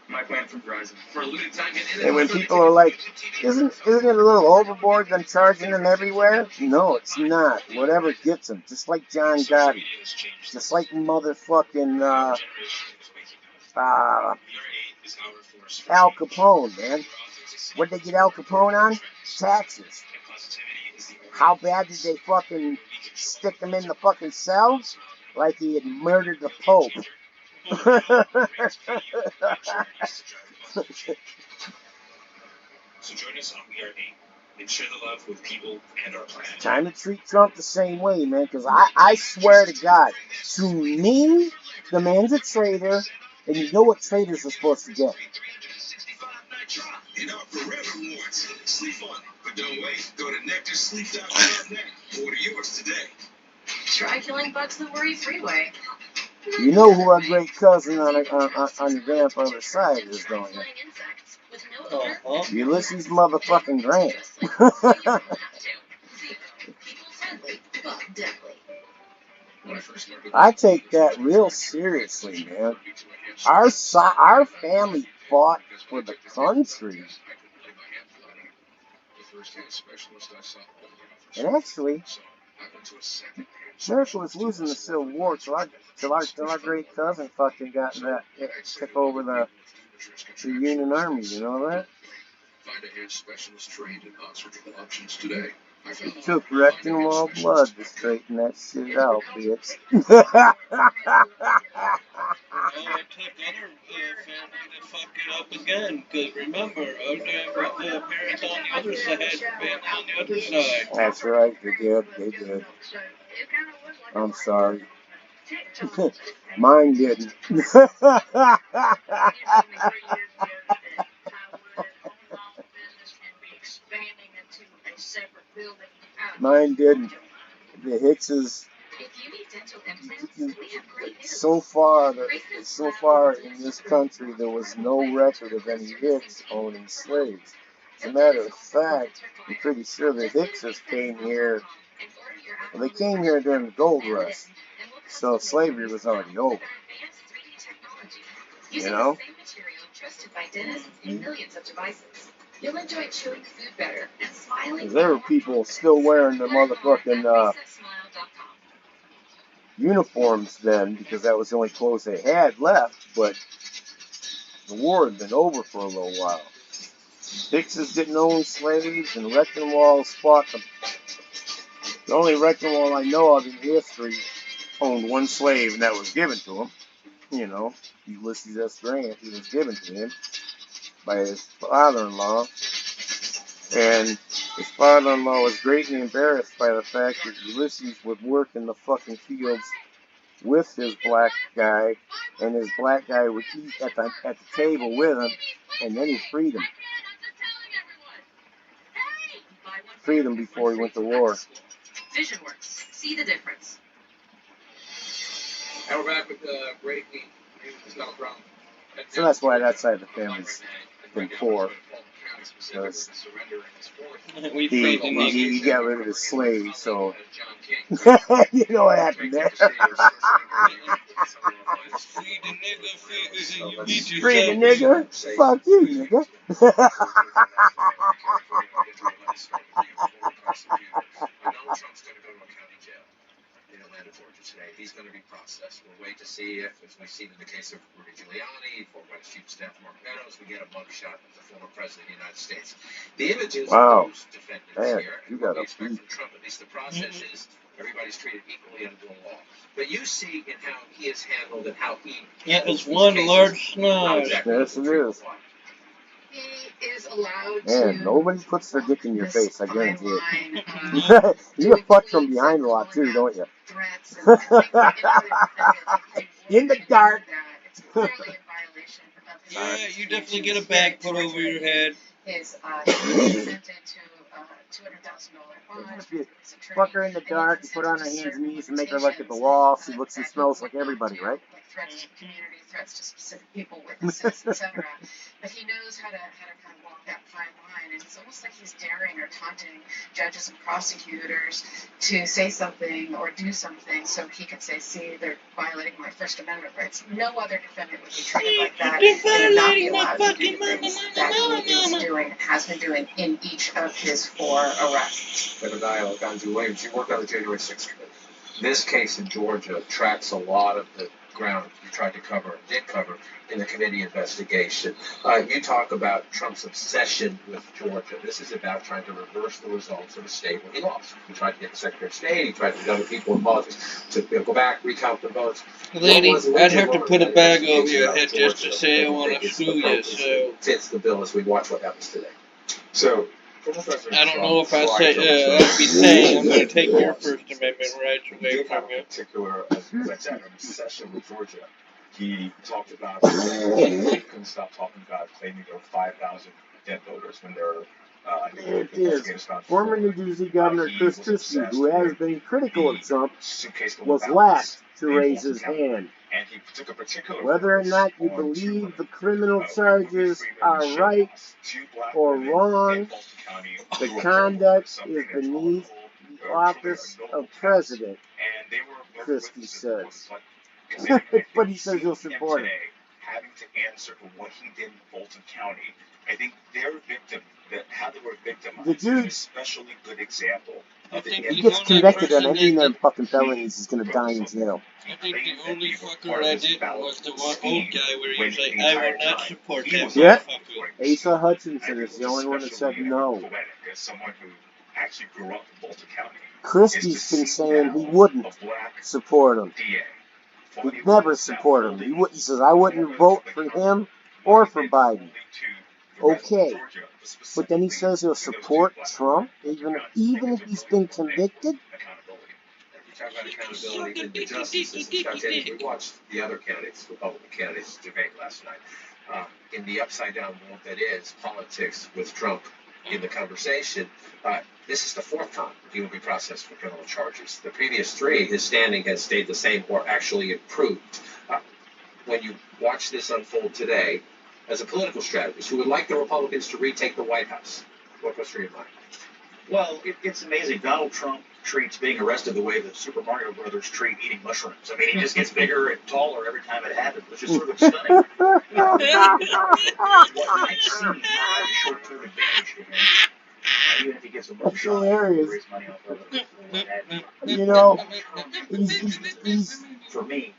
My plan from Verizon. For a limited time, and when people are like, isn't it a little overboard them charging them everywhere? No, it's not. Whatever gets them. Just like John Gotti. Just like motherfucking Al Capone, man. What did they get Al Capone on? Taxes. How bad did they fucking stick him in the fucking cell? Like he had murdered the Pope. So join us on We Are 8 and share the love with people and our planet. Time to treat Trump the same way, man, because I swear to God, to me, the man's a traitor, and you know what traitors are supposed to get. In our Forever Rewards. Sleep on it. But don't wait. Go to nectarsleep.com. Order yours today. Try killing bugs the worry-free way. You know who our great cousin on the grandfather's side is, don't you? Ulysses motherfucking Grant. I take that real seriously, man. Our family fought for the country. And actually, America was losing the Civil War till our great cousin fucking took over the Union Army. You know that? Find a hand specialist trained in non-surgical options today. It took rectal wall blood to straighten that shit out, bitch. Well, it took other family to fuck it up again, because remember, the parents on the other side been on the other side. That's right, they did. I'm sorry. Mine didn't. Mine didn't. The Hickses, so far in this country, there was no record of any Hicks owning slaves. As a matter of fact, I'm pretty sure the Hickses came here. Well, they came here during the gold rush, so slavery was already over. You know? You'll enjoy chewing food better and smiling. There were people still wearing their motherfucking uniforms then, because that was the only clothes they had left. But the war had been over for a little while. Hickses didn't own slaves, and Rectenwald fought the only Rectenwald I know of in history owned one slave, and that was given to him. You know, Ulysses S. Grant. He was given to him by his father-in-law. And his father-in-law was greatly embarrassed by the fact that Ulysses would work in the fucking fields with his black guy, and his black guy would eat at the table with him, and then he freed him. Freed him before he went to war. VisionWorks. See the difference. And we're back with Brady. So that's why that side of the family's been poor. Because he got rid of his slave, so you know what happened there. Free the nigger? Fuck you, nigga. He's going to be processed. We'll wait to see if, as we've seen in the case of Rudy Giuliani, former Vice Chief of Staff Mark Meadows, we get a mugshot of the former President of the United States. The images of those defendants here, and what we expect from Trump, at least the process is everybody's treated equally under the law. But you see in how he is handled and how he... Yeah, it's one large snide. Yes, it is. He is allowed Man, nobody puts their dick in your face, I guarantee it. You get fucked from behind a lot too, don't you? In the dark. Yeah, you definitely get a bag put over your head. Is presented to $200,000 bond. Fuck her in the dark, you put her on her hands and knees and make her look at the wall, she looks and smells like everybody, right? Threats to community, threats to specific people, witnesses, etc. But he knows how to kind of walk that fine line, and it's almost like he's daring or taunting judges and prosecutors to say something or do something so he can say, see, they're violating my First Amendment rights. No other defendant would be treated like that. They would not be allowed to do the things that he is doing and has been doing in each of his 4 arrests. Benedict Gonzi Williams, you worked on the January 6th committee. This case in Georgia tracks a lot of the ground you tried to cover, did cover, in the committee investigation. You talk about Trump's obsession with Georgia. This is about trying to reverse the results of a state where he lost. He tried to get the Secretary of State, he tried to get other people in politics to go back, recount the votes. Lady, I'd have to put a bag over your head just to say I want to sue you, so... Fits the bill as we watch what happens today. So, I don't know if I'd be saying I'm going to take your First Amendment rights away from you. Particular, as I said, an obsession with Georgia. He talked about, he couldn't stop talking about claiming there were 5,000 dead voters when there are, It is. Former New Jersey Governor Chris Christie, who has been critical of Trump, was last to raise his hand. And he took a particular whether or not you believe the criminal charges are right or wrong, the conduct is beneath the office of president, Christie says. But he says he'll support it. Having to answer for what he did in Fulton County, I think their victim, how they were victimized, the dude, is an especially good example. He gets convicted on any of them fucking felonies, he's going to die in jail. I think the only fucker I did was the one old guy where he was like, I will not support that Yep. motherfucker. Asa Hutchinson is the only one that said no. As someone who actually grew up in Fulton County, Christie's been saying he wouldn't support him. He'd never support him. He says, I wouldn't vote for him or for Biden. Okay. But then he says he'll support Trump, even if he's been convicted? Talk about accountability in the justice system. Scott Jennings, we watched the other candidates, Republican candidates, debate last night. In the upside-down world that is politics with Trump in the conversation, this is the 4th time he will be processed for criminal charges. The previous 3, his standing has stayed the same or actually improved. When you watch this unfold today, as a political strategist who would like the Republicans to retake the White House, what goes through your mind? Well, it's amazing. Donald Trump treats being arrested the way the Super Mario Brothers treat eating mushrooms. I mean, he just gets bigger and taller every time it happens, which is sort of stunning. What might seem like a short-term advantage to him, even if he gets a That's hilarious. You know, he's for me,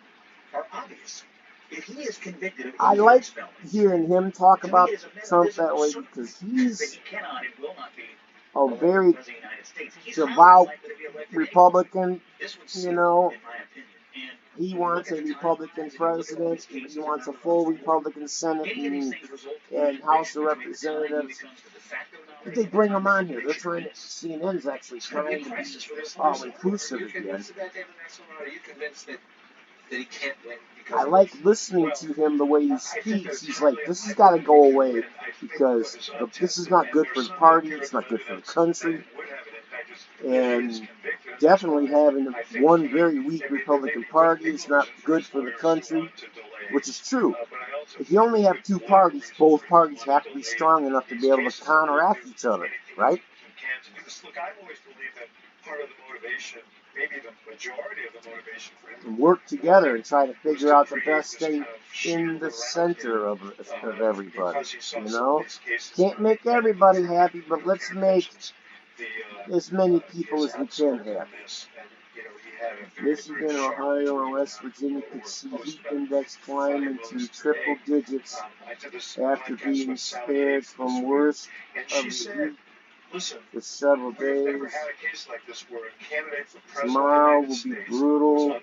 are obvious. If he is convicted of I any of like his felonies, hearing him talk to me about it is a Trump message that of way certainty because that he's he cannot and will not be a very president of the United States. He's highly devout unlikely to be elected anyway. Republican, This would you seal it, know. in my opinion. And He when you look wants at a the Republican timelines and you look at all president. these cases He that wants a are full going forward, Republican Senate any of these things result in and House of conviction between the time he Representatives. becomes the de facto If nominee they and the bring time him the on here, they're conviction trying to, ends. CNN's actually It's going to be trying a to be crisis for this all election. inclusive Are you again. convinced of that, David Maxwell? Are you convinced that he can't win because I of like this? listening to him the way he speaks. He's like, this has got to go away because this is not good for the party. It's not good for the country. And definitely having one very weak Republican Party is not good for the country, which is true. If you only have two parties, both parties have to be strong enough to be able to counteract each other, right? Look, I always believe that part of the motivation, maybe the majority of the motivation for him, And work together and try to figure out the best thing in the center of everybody, you know? Can't make everybody happy, but let's make as many people as we can happy. Michigan, Ohio, and West Virginia could see heat index climb into triple digits after being spared from worst of the heat for several days. Tomorrow will be brutal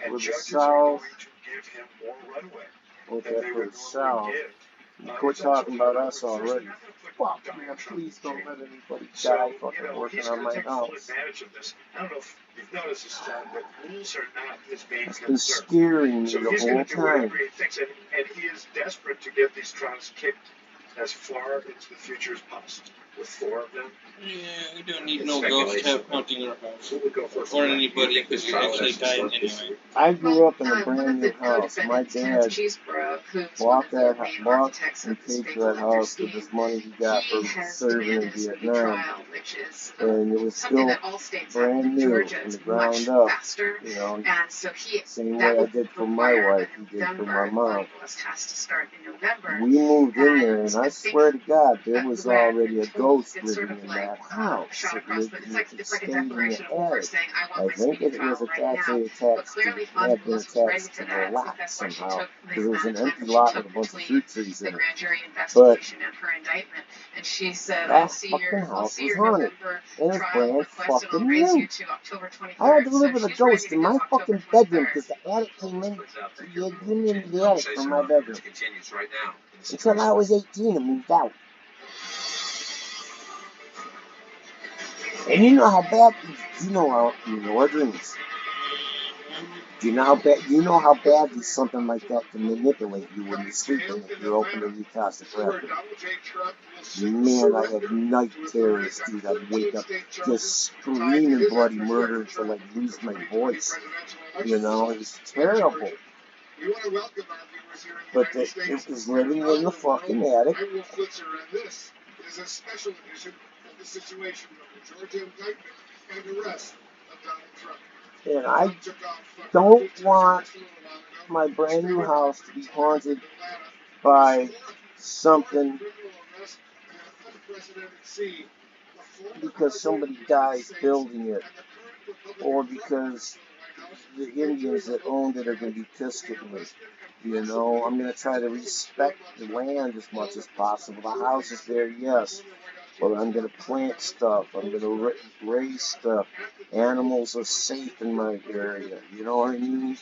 for the South. Okay, for the South. Quit talking about us already. Fuck, man, please don't let anybody die fucking working on my house. I don't know if you've noticed this, John, but rules are not his main It's been concern. scaring me So the he's whole going to do whatever time. he thinks, and he is desperate to get these trials kicked as far into the future as possible. With 4 of them, Yeah, we don't need it's no ghost speculation. hunting our house. Who would go first? Or Do you anybody, think because this you're trial actually has to dying start this anyway. I grew up in a One brand of new the house. My co-defendants, Kenneth dad Cheeseborough, who's one bought of the that main bought architects and of this paid big for that Lavender house with scheme, this money he got he for has serving in demanded a speedy Vietnam. trial, which is And it was something built that all states have. brand new Georgia from is the ground much up. faster, You know, and so same that way I would did for my require wife, that he did for November, my and mom. voting was has to start in November. We moved in there, And and I I swear to think God, there was the way I've already been a told, ghost it's sort living of in like that house. shot It across, lived, but and it's like it a stayed in the declaration of war attic. saying I I want my think speedy it trial was right now. actually But attached clearly to, had been Fonda was ready attached to to the that. I lot think that's why she somehow, took because the it was amount an of time empty that she lot took with a bunch of between fruit trees the in it. grand jury But investigation and her indictment. And she said, that fucking house was haunted, November and it's trial brand request, and I'll fucking raise new. you to October 23rd. I had to live with a she's ready ghost to in go my October fucking bedroom 23rd. because the attic came in. You gave me into the attic from my bedroom Continues right now. until I was 18 and moved out. And you know how bad, you know how in Northerns, you know how badly something like that can manipulate you when you're sleeping if you're opening the Akashic Record. Man, I had night terrors, dude. I'd wake up just screaming bloody murder until I'd lose my voice. You know, it was terrible. But it was living in the fucking attic. This is a special edition of the Situation Room, Georgia indictment and arrest of Donald Trump. And I don't want my brand new house to be haunted by something because somebody dies building it, or because the Indians that owned it are going to be pissed at me. You know, I'm going to try to respect the land as much as possible. The house is there, yes, but I'm going to plant stuff. I'm going to raise stuff. Animals are safe in my area. You know what I mean?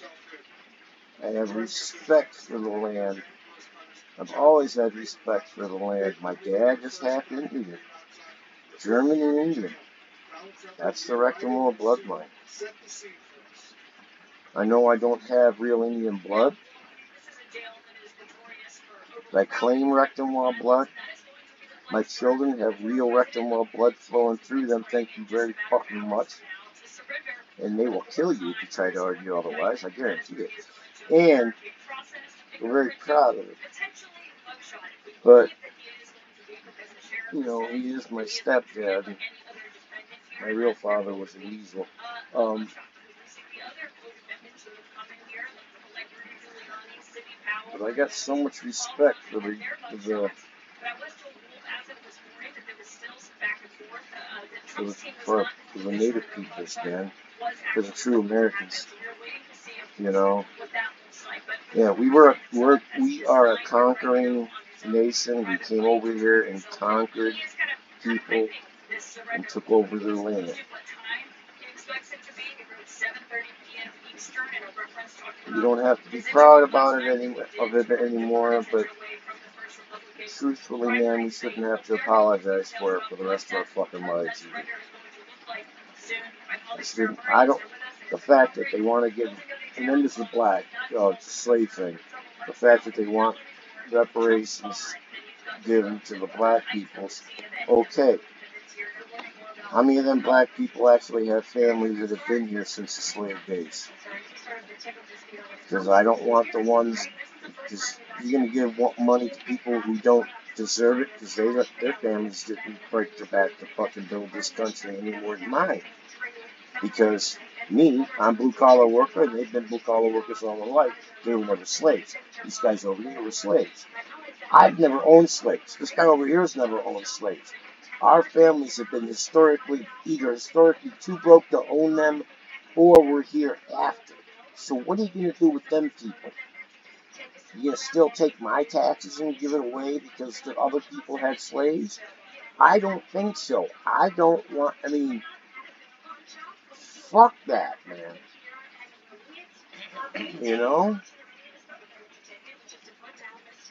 I have respect for the land. I've always had respect for the land. My dad is half Indian. German and Indian. That's the Rector-Moore bloodline. I know I don't have real Indian blood. I claim Rector-Moore blood. My children have real Rector-Moore blood flowing through them. Thank you very fucking much. And they will kill you if you try to argue otherwise. I guarantee it. And we're very proud of it. But, you know, he is my stepdad. My real father was a weasel. But I got so much respect for the native peoples, man. For the true Americans. You know. Yeah, we are a conquering nation. We came over here and conquered people and took over their land. You don't have to be proud about it anymore, but truthfully, man, we shouldn't have to apologize for it for the rest of our fucking lives. The fact that they want to give, and then there's the black slave thing, the fact that they want reparations given to the black peoples, okay. How many of them black people actually have families that have been here since the slave days? Because I don't want the ones, because you're going to give money to people who don't deserve it, because their families didn't break their back to fucking build this country any more than mine. Because I'm blue-collar worker, and they've been blue-collar workers all their life. They were never slaves. These guys over here were slaves. I've never owned slaves. This guy over here has never owned slaves. Our families have been either historically too broke to own them, or were here after. So what are you going to do with them people? You going to still take my taxes and give it away because the other people had slaves? I don't think so. Fuck that, man. You know?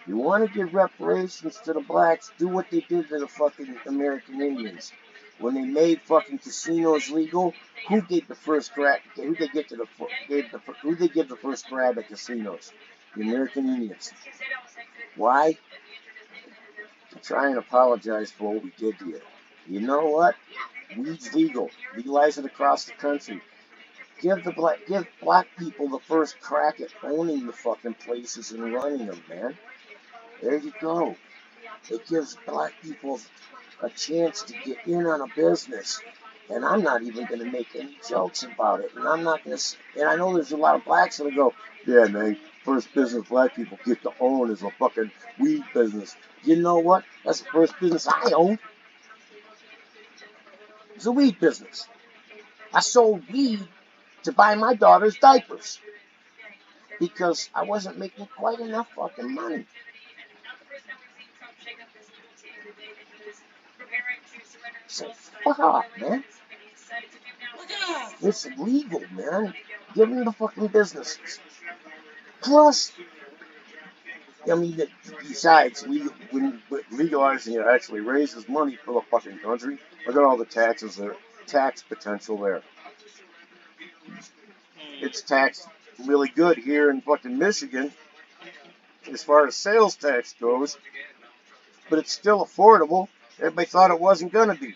You want to give reparations to the blacks, do what they did to the fucking American Indians. When they made fucking casinos legal, who gave the first grab? Who they give the first grab at casinos? The American Indians. Why? To try and apologize for what we did to you. You know what? Weed's legal. Legalize it across the country. Give black people the first crack at owning the fucking places and running them, man. There you go. It gives black people a chance to get in on a business. And I'm not even going to make any jokes about it. And I'm not going to. And I know there's a lot of blacks that go, yeah, man, first business black people get to own is a fucking weed business. You know what? That's the first business I owned. It's a weed business. I sold weed to buy my daughter's diapers because I wasn't making quite enough fucking money. So fuck off, man. It's legal, man. Give them the fucking businesses. Plus, besides, legalizing it actually raises money for the fucking country. Look at all the taxes there, tax potential there. It's taxed really good here in fucking Michigan as far as sales tax goes, but it's still affordable. Everybody thought it wasn't gonna be.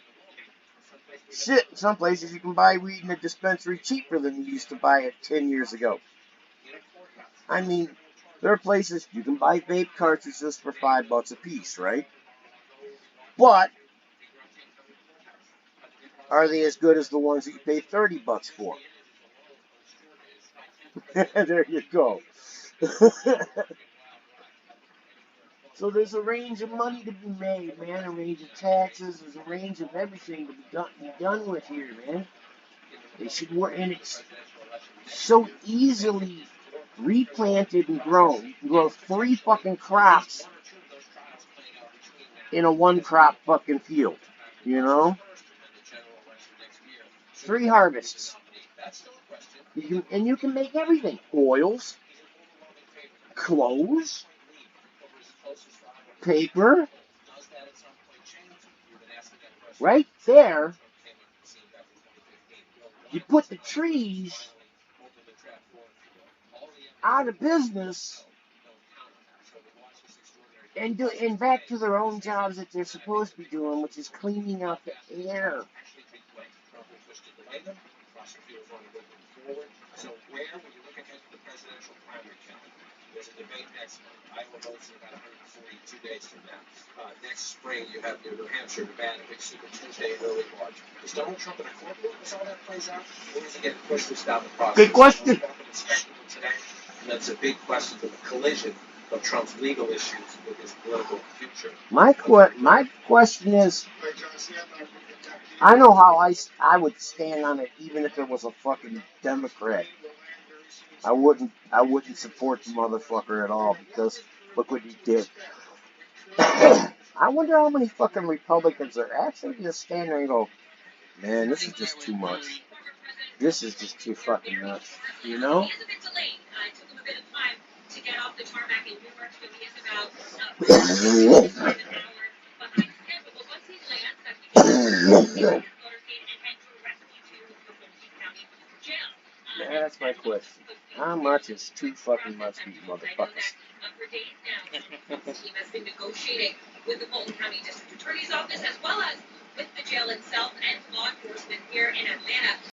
Shit, in some places you can buy weed in a dispensary cheaper than you used to buy it 10 years ago. I mean, there are places you can buy vape cartridges for $5 a piece, right? But are they as good as the ones that you pay $30 for? There you go. So there's a range of money to be made, man. A range of taxes. There's a range of everything to be done with here, man. They should work, and it's so easily replanted and grown. You can grow 3 fucking crops in a 1-crop fucking field, you know? 3 harvests. You can make everything. Oils, clothes, paper. Right there, you put the trees out of business and back to their own jobs that they're supposed to be doing, which is cleaning out the air. So where, when you look ahead to the presidential primary calendar, there's a debate next month. Iowa votes in about 142 days from now. Next spring, you have New Hampshire, Nevada, big Super Tuesday, early March. Is Donald Trump in a courtroom as all that plays out? Or is he getting pushed to stop the process? Good question. Today, and that's a big question to the collision of Trump's legal issues with his political future. My question is, I know how I would stand on it even if it was a fucking Democrat. I wouldn't support the motherfucker at all because look what he did. I wonder how many fucking Republicans are actually just standing there and go, man, this is just too much. This is just too fucking nuts. You know? That's my question. How much is too fucking much for you motherfuckers? The team has been negotiating with the Fulton County District Attorney's Office as well as with the jail itself and law enforcement here in Atlanta.